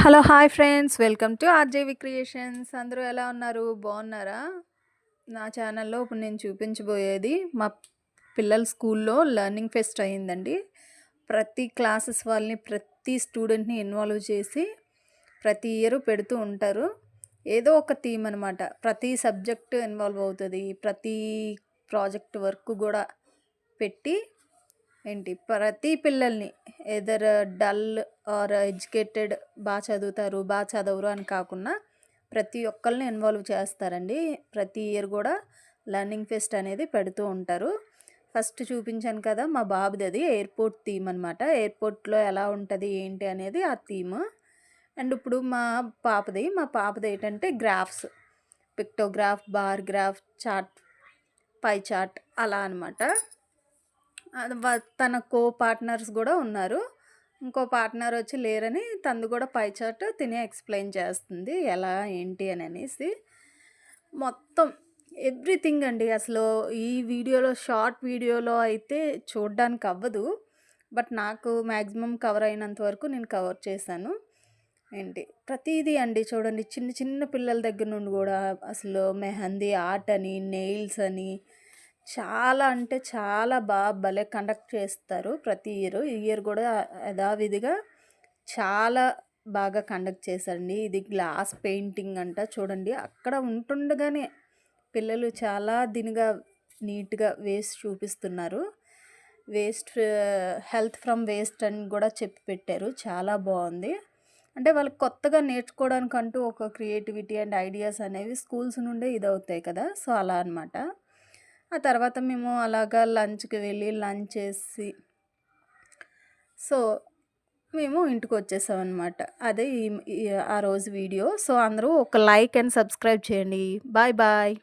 Hello! Hi friends. Welcome to RJV creations. అందరూ ఎలా ఉన్నారు? బాగున్నారా? నా ఛానల్‌లో ఇప్పుడు నేను చూపించబోయేది మా పిల్లల స్కూల్‌లో లెర్నింగ్ ఫెస్ట్ అయిందండి. ప్రతి క్లాసెస్ వాళ్ళని, ప్రతి స్టూడెంట్‌ని ఇన్వాల్వ్ చేసి ప్రతి ఇయర్ పెడుతూ ఉంటారు. ఏదో ఒక థీమ్ అనమాట. ప్రతి సబ్జెక్ట్ ఇన్వాల్వ్ అవుతది. ప్రతి ప్రాజెక్ట్ వర్క్ గూడా పెట్టి ప్రతి పిల్లల్ని ఎదర్ డల్ ఆర్ ఎడ్యుకేటెడ్ చదువుతారు, చదవరు అని కాకుండా ప్రతి ఒక్కళ్ళని ఇన్వాల్వ్ చేస్తారండి. ప్రతి ఇయర్ కూడా లెర్నింగ్ ఫెస్ట్ అనేది పెడుతూ ఉంటారు. ఫస్ట్ చూపించాను కదా మా బాబుది, అది ఎయిర్పోర్ట్ థీమ్ అనమాట. ఎయిర్పోర్ట్‌లో ఎలా ఉంటది ఏంటి అనేది ఆ థీమ్. అండ్ ఇప్పుడు మా పాపది ఏంటంటే graphs, pictograph, bar graph, chart, pie chart అలా అనమాట. తన పార్ట్నర్స్ కూడా ఉన్నారు. ఇంకో పార్ట్నర్ వచ్చి లేరని తనది కూడా పై చార్ట్ తినే ఎక్స్‌ప్లెయిన్ చేస్తుంది. ఎలా ఏంటి అని అనేసి. మొత్తం ఎవ్రీథింగ్ అండి. అసలు ఈ వీడియోలో, షార్ట్ వీడియోలో అయితే చూడ్డానికి అవ్వదు. బట్ నాకు మ్యాక్సిమం కవర్ అయినంత వరకు నేను కవర్ చేశాను. ప్రతీదీ అండి చూడండి, చిన్న చిన్న పిల్లల దగ్గర నుండి కూడా అసలు మెహందీ ఆర్ట్ అని, నెయిల్స్ అని చాలా అంటే చాలా భలే కండక్ట్ చేస్తారు ప్రతి ఇయర్. ఈ ఇయర్ కూడా యథావిధిగా చాలా బాగా కండక్ట్ చేశారండి. ఇది గ్లాస్ పెయింటింగ్ అంట చూడండి. అక్కడ ఉంటుండగానే పిల్లలు చాలా దీనిగా నీట్‌గా వేస్ట్ చూపిస్తున్నారు. హెల్త్ ఫ్రమ్ వేస్ట్ అని కూడా చెప్పి పెట్టారు. చాలా బాగుంది. అంటే వాళ్ళకి కొత్తగా నేర్చుకోవడానికంటూ ఒక క్రియేటివిటీ అండ్ ఐడియాస్ అనేవి స్కూల్స్ నుండే ఇదవుతాయి కదా! సో, అలా అనమాట. ఆ తర్వాత మేము అలాగా లంచ్‌కి వెళ్ళి లంచ్ చేసి, సో, మేము ఇంటికొచ్చేసామనమాట. అదే ఈ ఈ ఆ రోజు వీడియో. సో, అందరూ ఒక లైక్ అండ్ సబ్స్క్రైబ్ చేయండి. Bye bye.